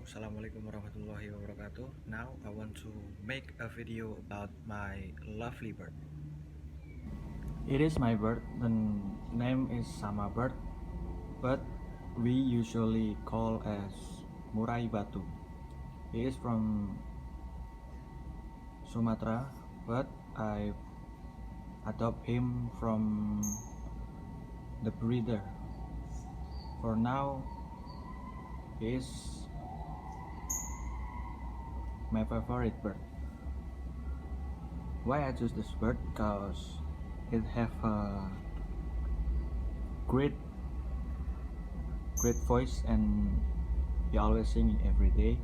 Assalamualaikum warahmatullahi wabarakatuh. Now I want to make a video about my lovely bird. It is my bird. The name is Sama bird, but we usually call as Murai Batu. He is from Sumatra, but I adopt him from the breeder. For now, he is my favorite bird. Why I choose this bird? Because it have a great voice and he always singing every day.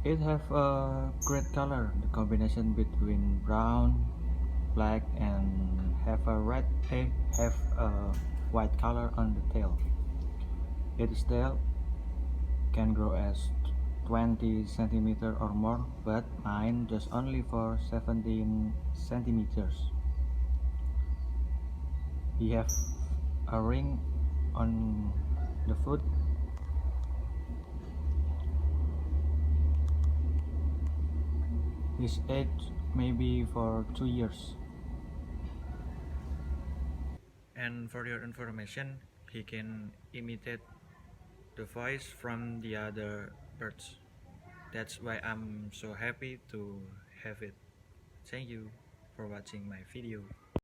It have a great color, the combination between brown, black, and have a white color on the tail. Its tail can grow as 20 centimeter or more, but mine just only for 17 centimeters. He have a ring on the foot. His age maybe for 2 years. And for your information, he can imitate the voice from the other birds. That's why I'm so happy to have it. Thank you for watching my video.